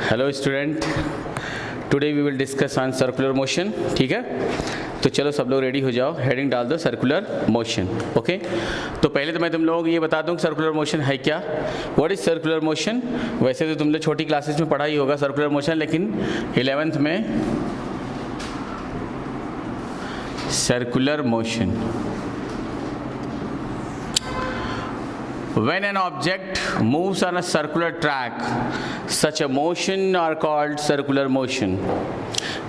Hello student, today we will discuss on circular motion. ठीक है, तो चलो सब लोग रेडी हो जाओ, हेडिंग डाल दो सर्कुलर मोशन। ओके, तो पहले तो मैं तुम लोगों को ये बता दूं कि सर्कुलर मोशन है क्या, व्हाट इज सर्कुलर मोशन। वैसे तो तुमने छोटी क्लासेस में पढ़ा ही होगा सर्कुलर मोशन, लेकिन 11th में circular motion, when an object moves on a circular track, such a motion are called circular motion।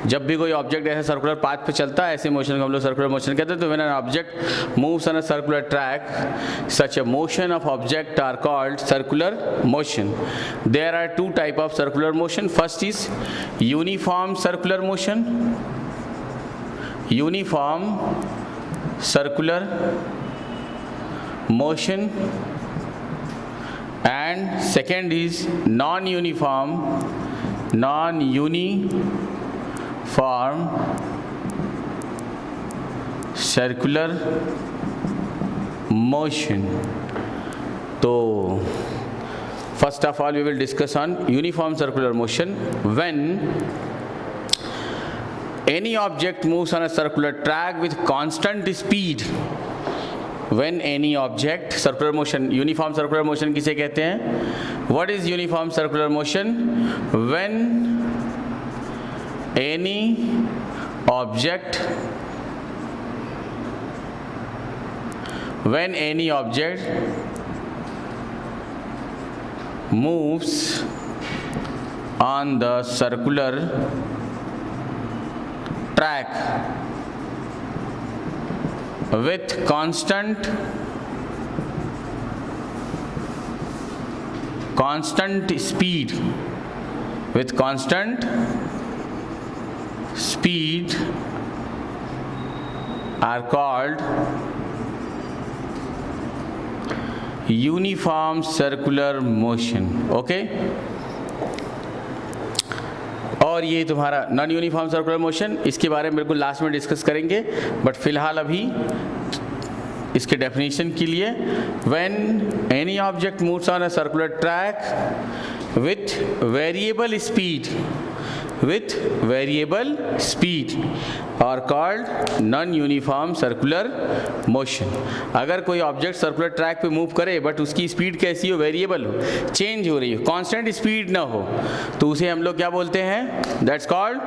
जब भी कोई ऑब्जेक्ट ऐसे सर्कुलर पाथ पे चलता है, ऐसे मोशन को हम लोग सर्कुलर मोशन कहते हैं। तो when an object moves on a circular track, such a motion of object are called circular motion। There are two type of circular motion. First is uniform circular motion, uniform circular motion, and second is non-uniform circular motion। तो first of all we will discuss on uniform circular motion। When any object moves on a circular track with constant speed, when any object, circular motion, uniform circular motion किसे कहते हैं? What is uniform circular motion? When any object moves on the circular track with constant speed are called uniform circular motion। Okay, और ये तुम्हारा non uniform circular motion, इसके बारे में बिल्कुल लास्ट में डिस्कस करेंगे, बट फिलहाल अभी इसके डेफिनेशन के लिए, when any object moves on a circular track with variable speed और called non uniform circular motion. अगर कोई ऑब्जेक्ट सर्कुलर ट्रैक पे मूव करे बट उसकी स्पीड कैसी हो, वेरिएबल हो, चेंज हो रही हो, कांस्टेंट स्पीड ना हो, तो उसे हम लोग क्या बोलते हैं? That's called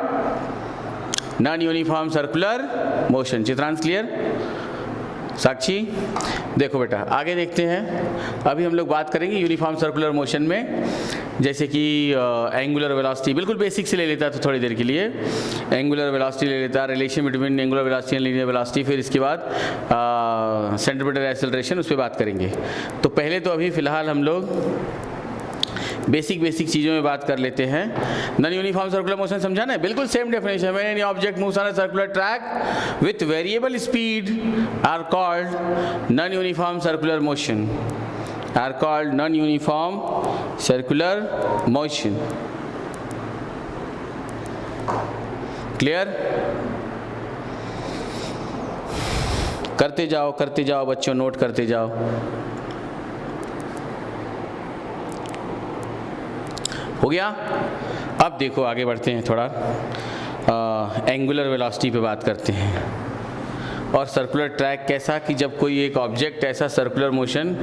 non uniform circular motion. Chitransh clear? Sakshi देखो बेटा, आगे देखते हैं। अभी हम लोग बात करेंगे यूनिफॉर्म सर्कुलर मोशन में, जैसे कि एंगुलर वेलोसिटी, बिल्कुल बेसिक से ले लेता है तो थोड़ी देर के लिए एंगुलर वेलोसिटी ले लेता है, relation between angular velocity and linear velocity, फिर इसके बाद सेंट्रीपिटल एक्सेलरेशन, उस पर बात करेंगे। तो पहले तो अभी फ़िलहाल हम लोग बेसिक चीज़ों में बात कर लेते हैं। नॉन यूनिफॉर्म सर्कुलर मोशन समझाना है, बिल्कुल same definition. When any object moves on a circular track with variable speed are called non uniform circular motion, are called non uniform circular motion. Clear? करते जाओ बच्चों, नोट करते जाओ। हो गया? अब देखो आगे बढ़ते हैं, थोड़ा एंगुलर वेलोसिटी पे बात करते हैं। और सर्कुलर ट्रैक कैसा, कि जब कोई एक ऑब्जेक्ट ऐसा सर्कुलर मोशन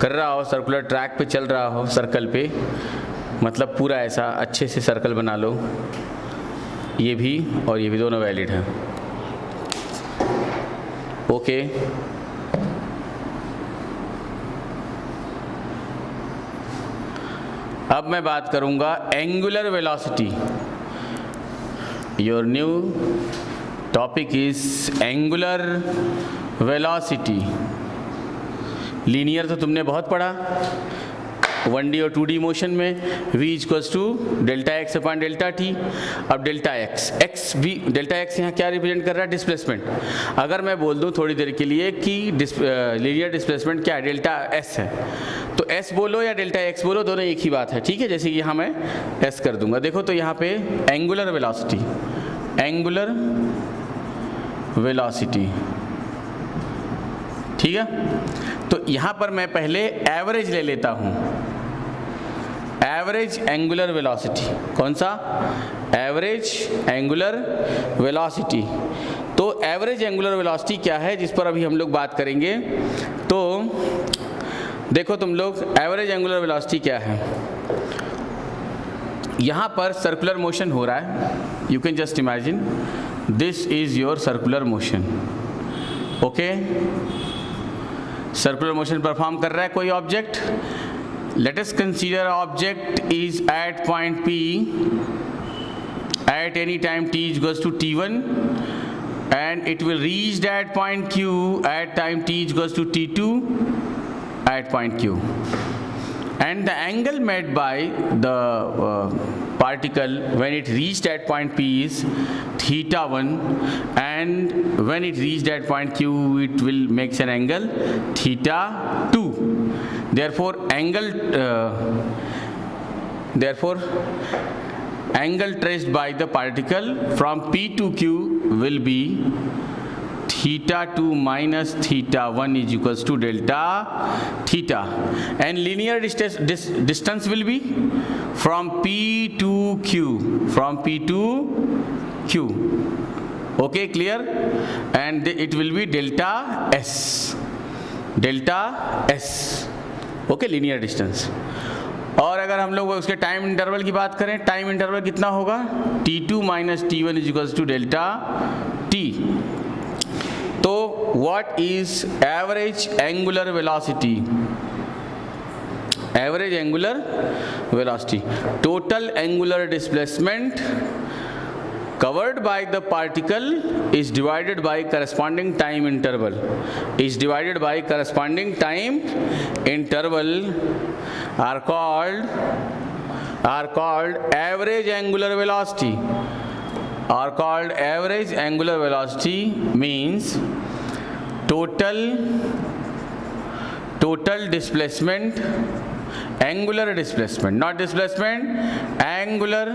कर रहा हो, सर्कुलर ट्रैक पे चल रहा हो, सर्कल पे, मतलब पूरा ऐसा अच्छे से सर्कल बना लो, ये भी और ये भी दोनों वैलिड है। ओके, अब मैं बात करूंगा angular velocity. Your new topic is angular velocity. Linear तो तुमने बहुत पढ़ा 1D और 2D मोशन में, v equals to delta X upon delta T. अब डेल्टा एक्स भी, डेल्टा एक्स यहाँ क्या रिप्रेजेंट कर रहा है? डिस्प्लेसमेंट। अगर मैं बोल दूँ थोड़ी देर के लिए कि लीनियर डिस्प्लेसमेंट क्या है? डेल्टा एस है, तो एस बोलो या डेल्टा एक्स बोलो, दोनों एक ही बात है। ठीक है, जैसे कि यहाँ मैं एस कर दूंगा। देखो तो यहाँ पे एंगुलर वेलोसिटी, ठीक है। तो यहाँ पर मैं पहले एवरेज ले लेता हूँ, एवरेज एंगुलर वेलोसिटी। कौन सा? Average angular velocity. तो एवरेज एंगुलर वेलोसिटी क्या है, जिस पर अभी हम लोग बात करेंगे। तो देखो तुम लोग, एवरेज एंगुलर वेलोसिटी क्या है। यहाँ पर सर्कुलर मोशन हो रहा है, you can just imagine this is your circular motion. Okay, circular motion perform कर रहा है कोई object. Let us consider object is at point P at any time t is equals to t1, and it will reach that point Q at time t is equals to t2 at point Q, and the angle made by the particle when it reached at point P is θ1, and when it reached at point Q it will make an angle θ2. Therefore angle traced by the particle from P to Q will be θ2 minus θ1 is equals to delta theta, and linear distance will be from P to Q, from P to Q. Okay, clear? And it will be delta S, delta S. Okay, linear distance. और अगर हम लोग उसके time interval की बात करें, time interval कितना होगा? t2 minus t1 is equals to delta t. तो what is average angular velocity? Average angular velocity, total angular displacement covered by the particle is divided by corresponding time interval, is divided by corresponding time interval are called average angular velocity, are called average angular velocity. Means total displacement, angular displacement, not displacement, angular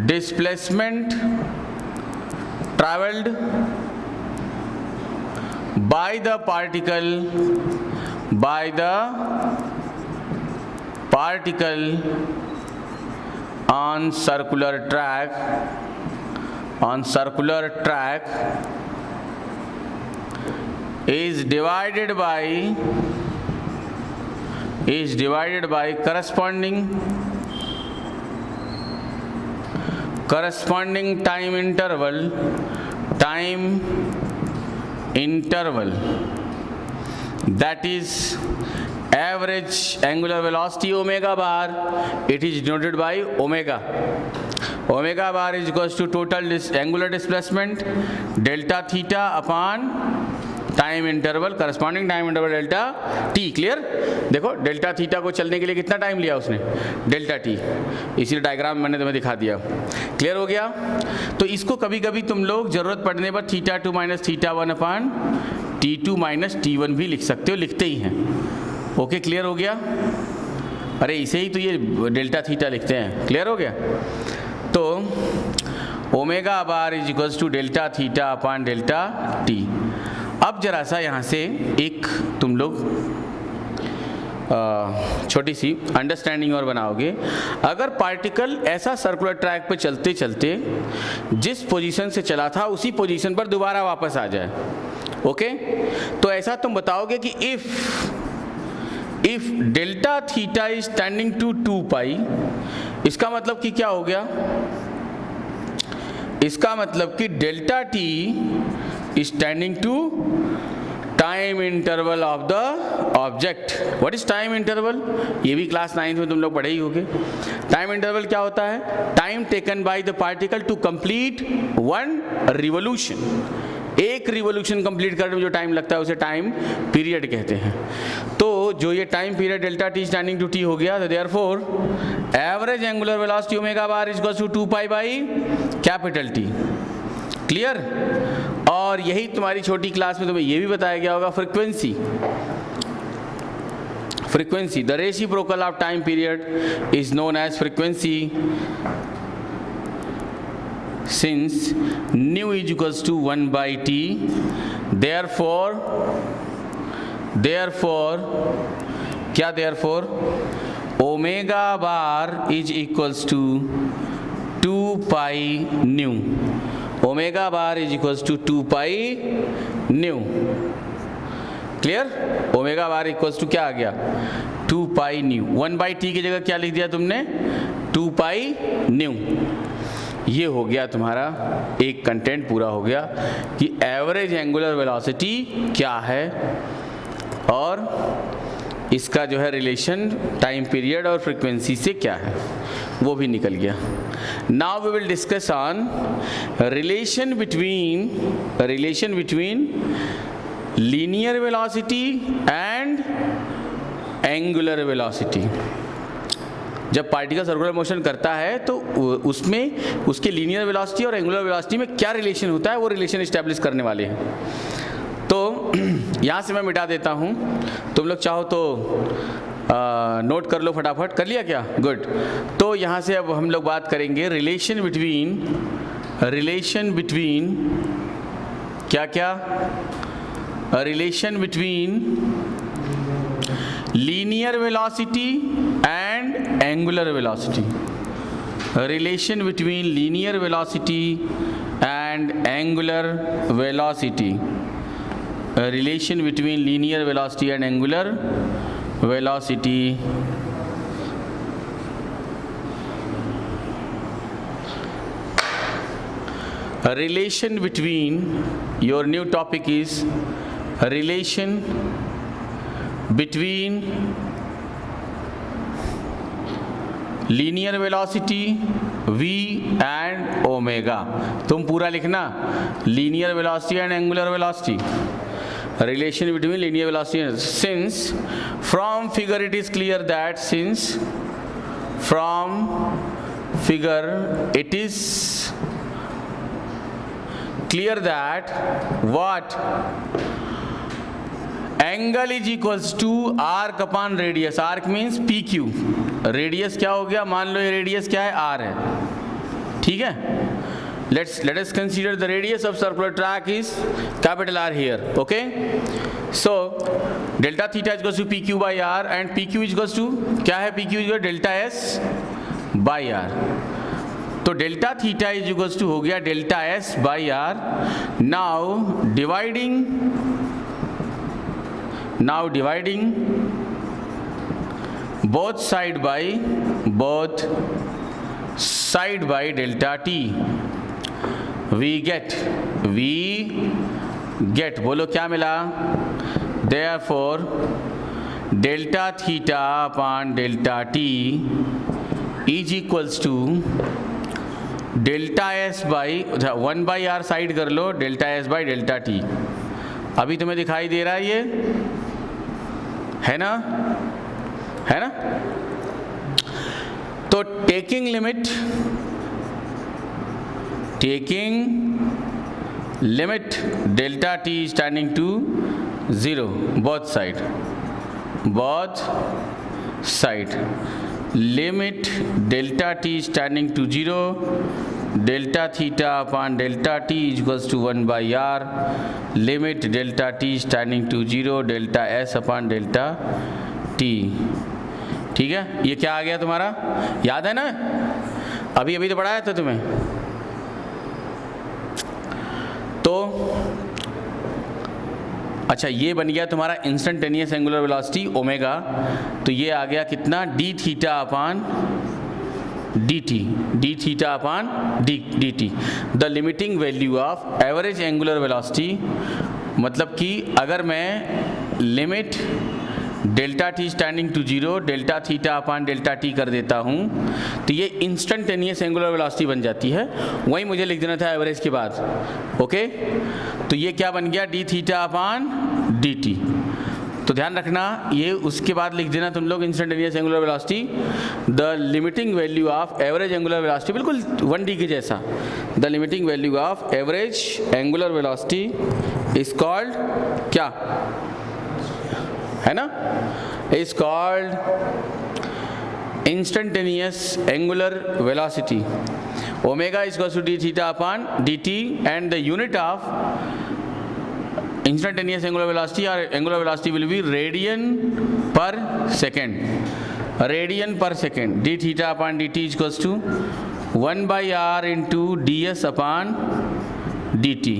displacement traveled by the particle on circular track is divided by corresponding time interval, that is average angular velocity omega bar. It is denoted by omega. Omega bar is equals to total angular displacement delta theta upon time interval, corresponding time interval delta T. Clear? देखो delta theta को चलने के लिए कितना time लिया उसने? Delta T. इसी diagram मैंने तुम्हें दिखा दिया. क्लियर हो गया? तो इसको कभी कभी तुम लोग जरूरत पड़ने पर θ2 minus θ1 upon t2 minus t1 भी लिख सकते हो, लिखते ही हैं. ओके, क्लियर हो गया? अरे इसे ही तो ये डेल्टा थीटा लिखते हैं. क्लियर हो गया? तो omega bar is equals to delta theta upon delta T. अब जरा सा यहाँ से एक तुम लोग छोटी सी अंडरस्टैंडिंग और बनाओगे. अगर पार्टिकल ऐसा सर्कुलर ट्रैक पे चलते चलते जिस पोजीशन से चला था उसी पोजीशन पर दोबारा वापस आ जाए, ओके, तो ऐसा तुम बताओगे कि if delta theta is tending to 2 pi, इसका मतलब कि क्या हो गया? इसका मतलब कि delta T is tending to time interval of the object. What is time interval? ये भी क्लास 9 में तुम लोग पढ़े ही होंगे. टाइम इंटरवल क्या होता है? Time taken by the particle to complete one revolution. एक रिवोल्यूशन कंप्लीट करने में जो टाइम लगता है उसे टाइम पीरियड कहते हैं. तो जो ये time period delta T standing to T हो गया, तो therefore average angular velocity omega bar is equals to 2 pi by capital T. Clear? और यही तुम्हारी छोटी क्लास में तुम्हें यह भी बताया गया होगा, frequency the reciprocal of time period is known as frequency, since nu is equals to 1 by T. Therefore क्या? Therefore omega bar is equals to 2 pi nu. Omega bar is equals to 2 pi nu. Clear? Omega bar equals to क्या आ गया? 2 pi new. 1 by T की जगह क्या लिख दिया तुमने? 2 पाई न्यू। ये हो गया तुम्हारा एक कंटेंट पूरा हो गया कि एवरेज एंगुलर वेलोसिटी क्या है और इसका जो है रिलेशन टाइम पीरियड और फ्रीक्वेंसी से क्या है, वो भी निकल गया। Now we will discuss on relation between linear velocity and angular velocity. जब पार्टिकल सर्कुलर मोशन करता है तो उसमें उसके लीनियर वेलोसिटी और एंगुलर वेलोसिटी में क्या रिलेशन होता है, वो रिलेशन इस्टेब्लिश करने वाले हैं। तो यहाँ से मैं मिटा देता हूँ, तुम लोग चाहो तो नोट कर लो फटाफट। कर लिया क्या? गुड। तो यहाँ से अब हम लोग बात करेंगे रिलेशन बिटवीन क्या क्या? Relation between linear velocity and angular velocity. Relation between linear velocity and angular velocity. Relation between linear velocity and angular velocity. Relation between, your new topic is relation between linear velocity v and omega। तुम पूरा लिखना, linear velocity and angular velocity, relation between linear velocity and, since from figure it is clear that, since from figure it is clear that what angle is equals to arc upon radius। arc means PQ, radius क्या हो गया? मान लो ये radius क्या है? R है, ठीक है। let us consider the radius of circular track is capital R here, okay? So delta theta is equals to PQ by R and PQ is equals to क्या है? PQ is equals to delta S by R। तो delta theta is equals to हो गया delta S by R. Now dividing both side by delta T, we get बोलो क्या मिला? Therefore delta theta upon delta T is equals to delta S by 1 by R side कर लो, delta S by delta T. अभी तुम्हें दिखाई दे रहा है ये? है ना? तो taking limit delta T standing to 0 both side limit delta t standing to 0, delta theta upon delta t is equals to 1 by r, limit delta t standing to 0, delta s upon delta t। ठीक है, ये क्या आ गया तुम्हारा? याद है ना? अभी तो पढ़ाया था तुम्हें। तो अच्छा, ये बन गया तुम्हारा इंस्टेंटेनियस एंगुलर वेलोसिटी ओमेगा। तो ये आ गया कितना? D theta upon D theta upon D T. The limiting value of average angular velocity, मतलब कि अगर मैं limit delta T standing to 0 delta theta upon delta T कर देता हूँ तो ये इंस्टेंटेनियस एंगुलर वेलोसिटी बन जाती है। वही मुझे लिख देना था एवरेज के बाद, ओके? तो ये क्या बन गया? D theta upon D T. तो ध्यान रखना, ये उसके बाद लिख देना तुम लोग instantaneous angular velocity, the limiting value of average angular velocity, बिल्कुल 1D के जैसा। The limiting value of average angular velocity is called क्या है ना? Is called instantaneous angular velocity. Omega is equals to d theta upon dt, and the unit of instantaneous angular velocity or angular velocity will be radian per second. Radian per second, D theta upon D T equals to 1/r into D S upon D T,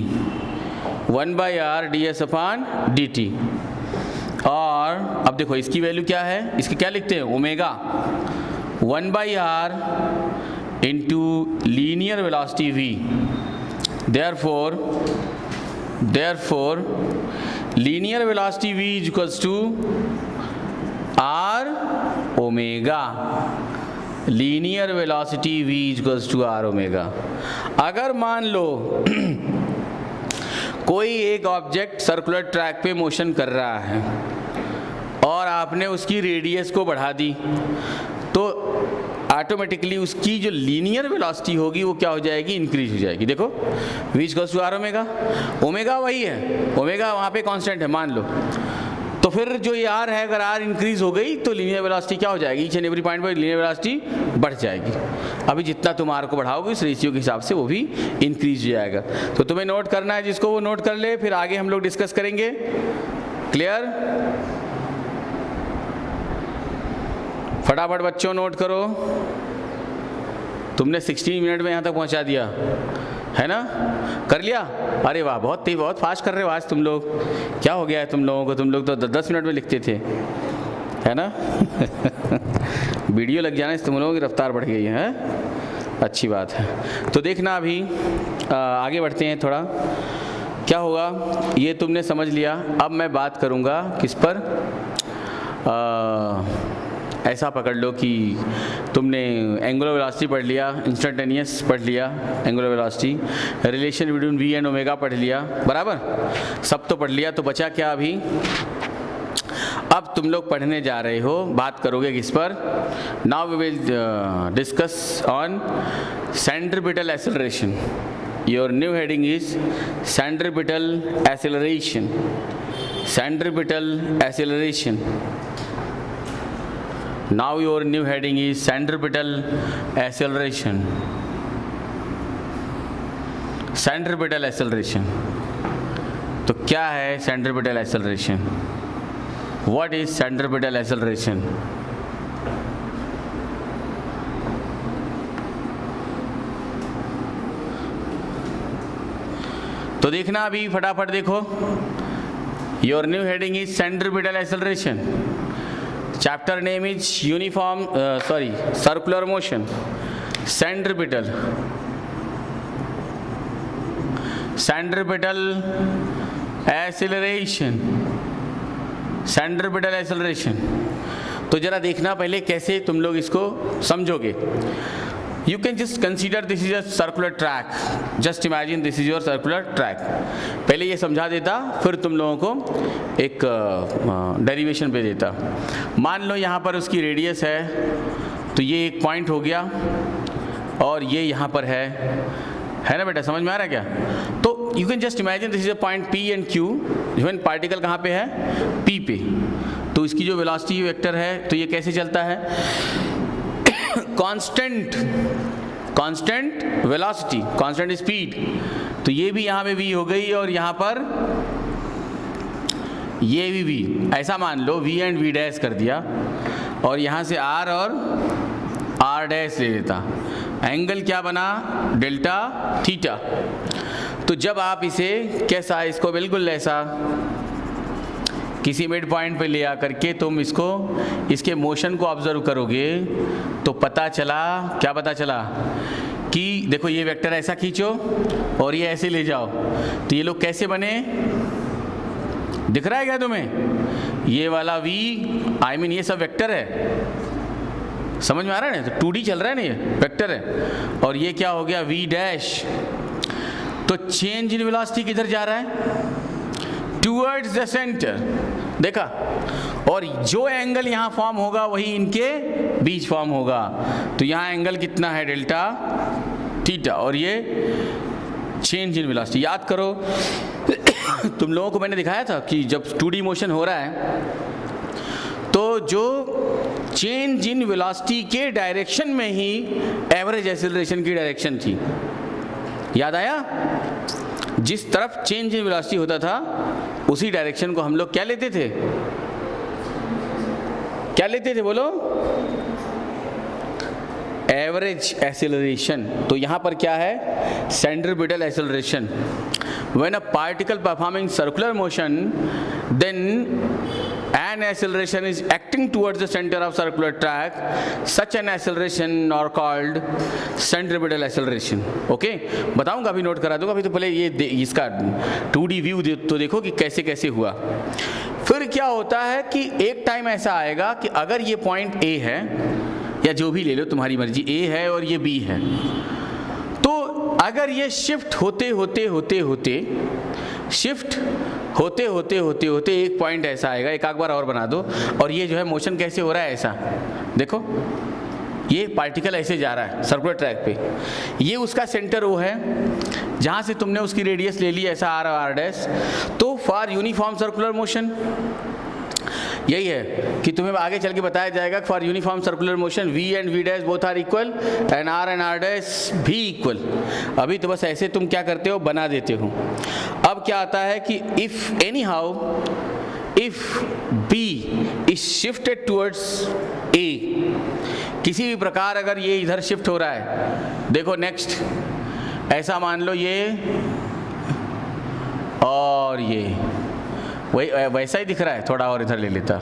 1/r ds upon D T. और अब देखो इसकी value क्या है, इसकी क्या लिखते हैं, omega 1/r into linear velocity v, therefore linear velocity v equals to r omega, linear velocity v equals to r omega. अगर मान लो कोई एक ऑब्जेक्ट सर्कुलर ट्रैक पे मोशन कर रहा है और आपने उसकी रेडियस को बढ़ा दी, तो ऑटोमेटिकली उसकी जो लीनियर वेलोसिटी होगी वो क्या हो जाएगी, इंक्रीज हो जाएगी। देखो v equals to r omega, omega वही है, ओमेगा वहाँ पे कांस्टेंट है मान लो, तो फिर जो ये r है, अगर r इंक्रीज हो गई तो लीनियर वेलोसिटी क्या हो जाएगी, ईच एंड एवरी पॉइंट पर लीनियर वेलोसिटी बढ़ जाएगी। अभी जितना तुम r को बढ़ाओगे उस रेशियो के हिसाब से वो भी इंक्रीज हो जाएगा। तो तुम्हें नोट करना है, जिसको वो नोट कर ले, फिर आगे हम लोग डिस्कस करेंगे। क्लियर? फटाफट बच्चों नोट करो। तुमने 16 मिनट में यहाँ तक पहुँचा दिया है ना, कर लिया? अरे वाह, बहुत तेज, बहुत फास्ट कर रहे हो आज तुम लोग। क्या हो गया है तुम लोगों को, तुम लोग तो 10 मिनट में लिखते थे, है ना? वीडियो लग जाने से तुम लोगों की रफ्तार बढ़ गई है, अच्छी बात है। तो देखना अभी आगे बढ़ते हैं थोड़ा, क्या होगा ये तुमने समझ लिया। अब मैं बात करूँगा किस पर, ऐसा पकड़ लो कि तुमने एंगुलर वेलोसिटी पढ़ लिया, इंस्टेंटेनियस पढ़ लिया, angular velocity, relation between v and omega पढ़ लिया, बराबर सब तो पढ़ लिया। तो बचा क्या अभी, अब तुम लोग पढ़ने जा रहे हो, बात करोगे किस पर, now we will discuss on centripetal acceleration. Your new heading is centripetal acceleration, centripetal acceleration. Now your new heading is centripetal acceleration. Centripetal acceleration. तो क्या है centripetal acceleration? What is centripetal acceleration? तो देखना अभी फटाफट देखो। Your new heading is centripetal acceleration. Chapter name is circular motion, centripetal acceleration, centripetal acceleration। तो जरा देखना पहले कैसे तुम लोग इसको समझोगे। You can just consider this is a circular track. Just imagine this is your circular track. पहले ये समझा देता, फिर तुम लोगों को एक डेरिवेशन पे देता। मान लो यहाँ पर उसकी रेडियस है, तो ये एक पॉइंट हो गया और ये यहाँ पर है ना बेटा, समझ में आ रहा है क्या? तो you can just imagine this is a point P and Q, even particle कहाँ पे है, P पे। तो इसकी जो वेलोसिटी वेक्टर है, तो ये कैसे चलता है, कांस्टेंट वेलोसिटी, कांस्टेंट स्पीड। तो ये भी यहाँ पे v हो गई और यहाँ पर ये भी v, ऐसा मान लो v एंड v डैश कर दिया और यहाँ से r और r डैश ले लेता। एंगल क्या बना, डेल्टा थीटा। तो जब आप इसे कैसा, इसको बिल्कुल ऐसा किसी मिड पॉइंट पे ले आकर के तुम इसको, इसके मोशन को ऑब्जर्व करोगे, तो पता चला, क्या पता चला कि देखो ये वेक्टर ऐसा खींचो और ये ऐसे ले जाओ, तो ये लोग कैसे बने, दिख रहा है क्या तुम्हें? ये वाला v, I mean ये सब वेक्टर है, समझ में आ रहा है ना? तो 2D चल रहा है ना, ये वेक्टर है। और ये क्या हो गया, v डैश। तो चेंज इन वेलोसिटी किधर जा रहा है, टूवर्ड्स द सेंटर, देखा। और जो एंगल यहाँ फॉर्म होगा वही इनके बीच फॉर्म होगा। तो यहाँ एंगल कितना है, डेल्टा थीटा, और ये चेंज इन वेलोसिटी। याद करो तुम लोगों को मैंने दिखाया था कि जब 2D मोशन हो रहा है तो जो चेंज इन वेलोसिटी के डायरेक्शन में ही एवरेज एक्सेलरेशन की डायरेक्शन थी, याद आया? जिस तरफ चेंज इन वेलोसिटी होता था उसी डायरेक्शन को हम लोग क्या लेते थे, क्या लेते थे बोलो? Average acceleration. तो यहाँ पर क्या है? Centripetal acceleration. When a particle performing circular motion, then an acceleration is acting towards the center of circular track. Such an acceleration are called centripetal acceleration. Okay? बताऊंगा, अभी नोट करा दूंगा। अभी तो पहले ये इसका 2D व्यू तो देखो कि कैसे कैसे हुआ। फिर क्या होता है कि एक टाइम ऐसा आएगा कि अगर ये पॉइंट A है, या जो भी ले लो तुम्हारी मर्जी, A है और ये B है, तो अगर ये शिफ्ट होते होते एक पॉइंट ऐसा आएगा, एक बार और बना दो, और ये जो है मोशन कैसे हो रहा है ऐसा, देखो ये पार्टिकल ऐसे जा रहा है सर्कुलर ट्रैक पे, ये उसका सेंटर O है, जहाँ से तुमने उसकी रेडियस ले ली ऐसा R और R'। तो फॉर यूनिफॉर्म सर्कुलर मोशन यही है कि तुम्हें आगे चल के बताया जाएगा for uniform circular motion V and V' both are equal and R and R' भी इक्वल। अभी तो बस ऐसे तुम क्या करते हो, बना देते हो। अब क्या आता है कि if any how if B is shifted towards A, किसी भी प्रकार अगर ये इधर शिफ्ट हो रहा है, देखो नेक्स्ट ऐसा मान लो ये और ये वही वैसा ही दिख रहा है, थोड़ा और इधर ले लेता,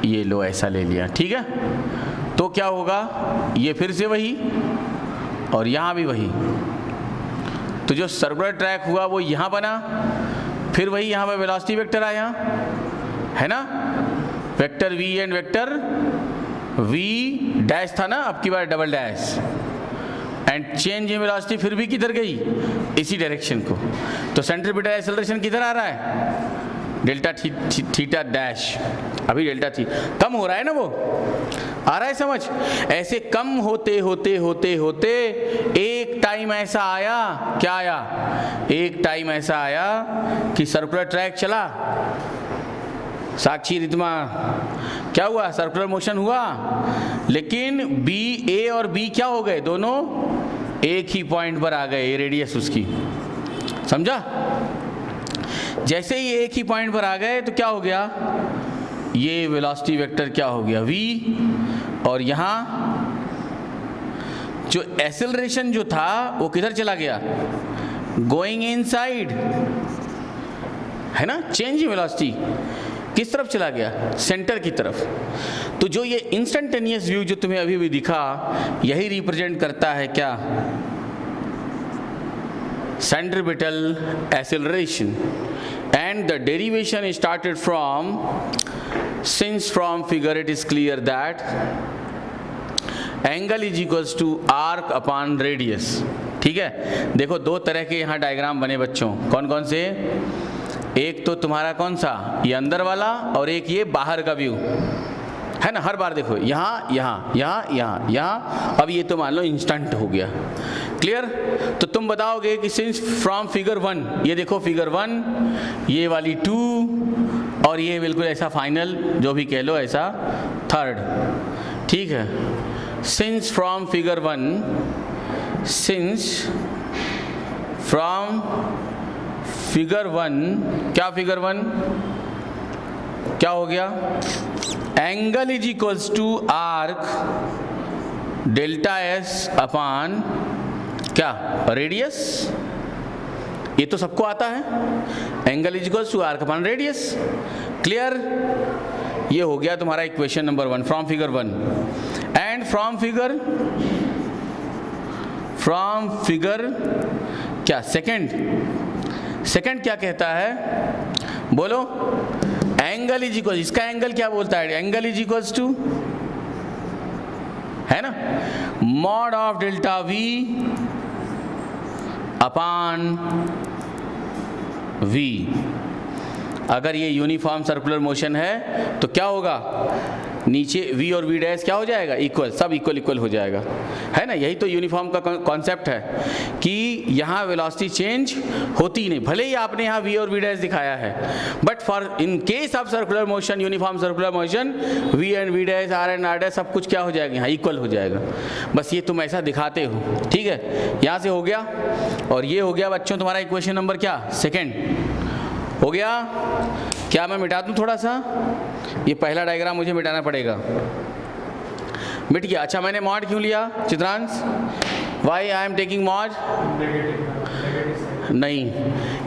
ये लो ऐसा ले लिया, ठीक है। तो क्या होगा, ये फिर से वही और यहाँ भी वही। तो जो सर्कुलर ट्रैक हुआ वो यहाँ बना, फिर वही यहाँ पर वेलोसिटी वेक्टर आया, है ना, vector V and vector V' था ना, अब की बार double dash, and change in velocity फिर भी किधर गई, इसी डायरेक्शन को। तो सेंट्रीपिटल एक्सेलरेशन किधर आ रहा है, डेल्टा थीटा डैश। अभी डेल्टा थी कम हो रहा है ना, वो आ रहा है समझ। ऐसे कम होते होते एक टाइम ऐसा आया, क्या आया, एक टाइम ऐसा आया कि सर्कुलर ट्रैक चला। साक्षी रितमा, क्या हुआ, सर्कुलर मोशन हुआ, लेकिन A और B क्या हो गए, दोनों एक ही पॉइंट पर आ गए, ये रेडियस उसकी, समझा। जैसे ही एक ही पॉइंट पर आ गए तो क्या हो गया, ये वेलोसिटी वेक्टर क्या हो गया, V, और यहाँ जो एक्सेलरेशन जो था वो किधर चला गया, गोइंग इनसाइड, है ना, चेंज इन वेलोसिटी किस तरफ चला गया, सेंटर की तरफ। तो जो ये इंस्टेंटेनियस व्यू जो तुम्हें अभी भी दिखा, यही रिप्रेजेंट करता है क्या, centripetal acceleration. And the derivation is started from, since from figure it is clear that angle is equals to arc upon radius। ठीक है, देखो दो तरह के यहाँ डायग्राम बने बच्चों, कौन कौन से, एक तो तुम्हारा कौन सा, ये अंदर वाला, और एक ये बाहर का व्यू, है ना। हर बार देखो यहाँ यहाँ यहाँ यहाँ यहाँ, अब ये तो मान लो इंस्टेंट हो गया, क्लियर। तो तुम बताओगे कि सिंस फ्रॉम फिगर 1, ये देखो फिगर 1, ये वाली 2, और ये बिल्कुल ऐसा फाइनल जो भी कह लो ऐसा 3rd, ठीक है। Since from figure 1, since from figure 1, क्या फिगर 1 क्या हो गया, angle is equals to arc delta S upon क्या, रेडियस। ये तो सबको आता है, angle is equals to arc upon radius, clear. ये हो गया तुम्हारा equation number 1 from figure 1। And from figure क्या, सेकंड क्या कहता है, बोलो, एंगल इज इक्वल, इसका एंगल क्या बोलता है, एंगल इज इक्वल्स टू, है ना, mod of delta V upon V। अगर ये यूनिफॉर्म सर्कुलर मोशन है तो क्या होगा, नीचे V और V' क्या हो जाएगा, इक्वल, सब इक्वल हो जाएगा, है ना। यही तो यूनिफॉर्म का कॉन्सेप्ट है कि यहाँ वेलोसिटी चेंज होती ही नहीं, भले ही आपने यहाँ V और V' दिखाया है, but for in case of circular motion, uniform circular motion, V and V', R and R' सब कुछ क्या हो जाएगा, यहाँ इक्वल हो जाएगा। बस ये तुम ऐसा दिखाते हो, ठीक है। यहाँ से हो गया, और ये हो गया बच्चों तुम्हारा इक्वेशन नंबर क्या, 2 हो गया। क्या मैं मिटा दूं थोड़ा सा? ये पहला डायग्राम मुझे मिटाना पड़ेगा। मिट गया। अच्छा, मैंने मॉड क्यों लिया Chitransh? Why I am taking mod? नहीं,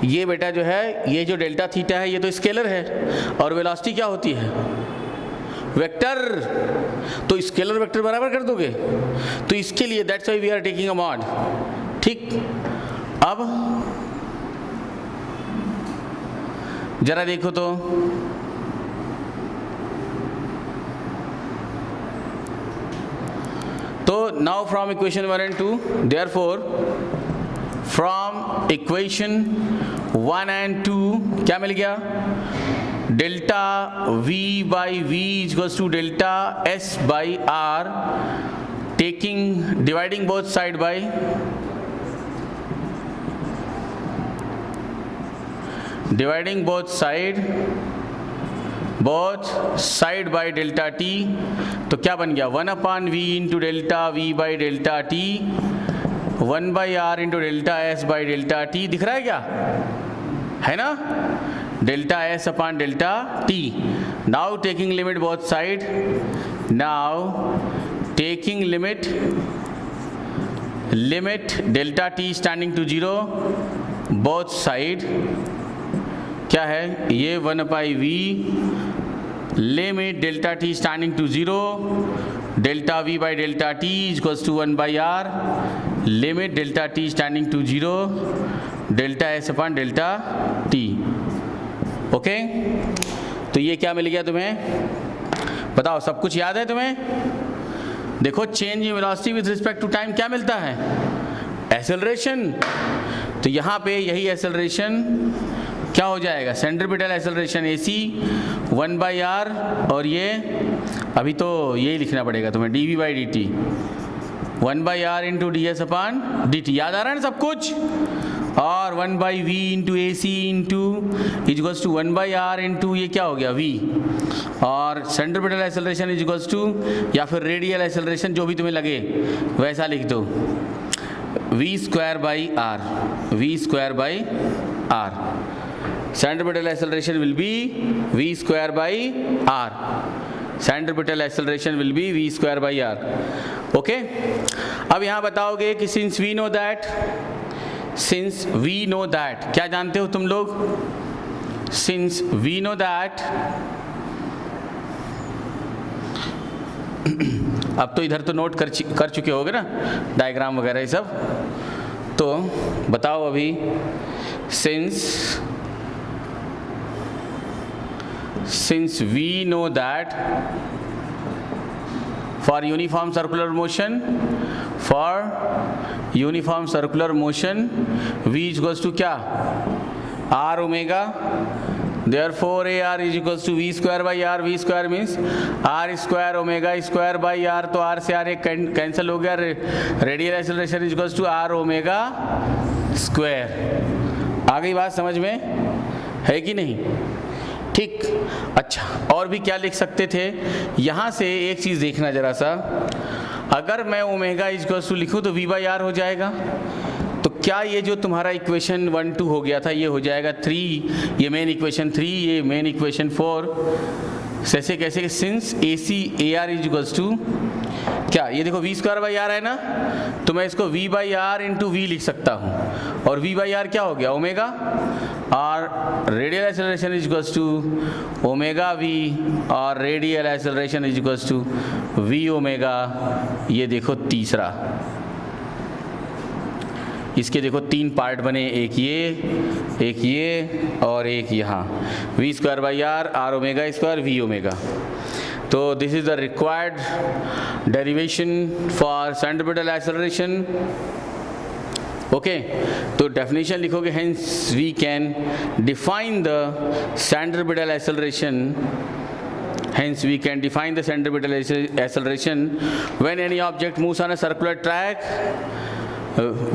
ये बेटा जो है, ये जो डेल्टा थीटा है ये तो स्केलर है, और वेलोसिटी क्या होती है? वेक्टर। तो स्केलर वेक्टर बराबर कर दोगे, तो इसके लिए that's why we are taking a mod. ठीक, अब जरा देखो तो now from equation 1 and 2, therefore from equation 1 and 2 क्या मिल गया? Delta v by V equals to delta s by r, taking dividing both side by both side by delta t। तो क्या बन गया? 1 upon v into delta v by delta t, 1 by r into delta s by delta t। दिख रहा है क्या? है ना? Delta s upon delta t। Now taking limit both side, now taking limit delta t standing to 0 both side, क्या है ये? 1 by V, limit delta T standing to 0, delta V by delta T equals to 1 by R, limit delta T standing to 0, delta S upon delta T. Okay, तो ये क्या मिल गया तुम्हें? बताओ, सब कुछ याद है तुम्हें? देखो, change in velocity with respect to time क्या मिलता है? एक्सेलरेशन। तो यहाँ पे यही एक्सेलरेशन क्या हो जाएगा? Centripetal acceleration AC 1 by R, और ये अभी तो यही लिखना पड़ेगा तुम्हें, dv by dt 1 by R into D S upon dt। याद आ रहा है ना सब कुछ? और 1 by V into A C into equals to 1 by R into ये क्या हो गया? v, और सेंट्रीपिटल एक्सेलरेशन इक्वल्स टू, या फिर रेडियल एक्सेलरेशन जो भी तुम्हें लगे वैसा लिख दो, v square by R, v square by R. Centripetal acceleration will be v square by r. Centripetal acceleration will be v square by r. Okay? अब यहाँ बताओगे कि since we know that, क्या जानते हो तुम लोग? Since we know that, अब तो इधर तो नोट कर चुके होगे ना डायग्राम वगैरह ये सब, तो बताओ अभी, since we know that for uniform circular motion v equals to क्या? r omega, therefore ar is equals to v square by r। v square means r square omega square by r, तो r से r एक cancel हो गया, radial acceleration is equals to r omega square. आ गई बात समझ में? है कि नहीं? ठीक। अच्छा, और भी क्या लिख सकते थे? यहाँ से एक चीज़ देखना जरा सा, अगर मैं ओमेगा इक्वल्स टू लिखूँ तो v बाई आर हो जाएगा, तो क्या ये जो तुम्हारा इक्वेशन 1 2 हो गया था ये हो जाएगा 3, ये मेन इक्वेशन 3, ये मेन इक्वेशन 4। कैसे? Since A C A R is equals to क्या? ये देखो v स्क्वायर बाई आर है ना, तो मैं इसको v by R into V लिख सकता हूँ, और v बाई आर क्या हो गया? ओमेगा, और radial acceleration is equals to omega v, और radial acceleration is equals to v omega. ये देखो तीसरा, इसके देखो 3 पार्ट बने, एक ये और एक यहाँ, v square by R omega square v omega. तो this is the required derivation for centripetal acceleration. Okay, तो डेफिनेशन लिखोगे, hence we can define the centripetal acceleration, hence we can define the centripetal acceleration when any object moves on a circular track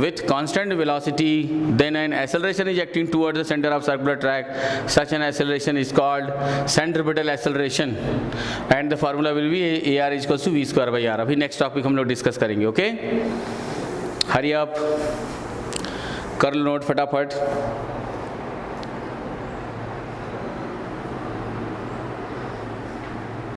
with constant velocity, then an acceleration is acting towards the center of circular track. Such an acceleration is called centripetal acceleration, and the formula will be AR is equals to V square by R. अभी next topic हम लोग discuss करेंगे। Okay, hurry up, कर लो note फटाफट।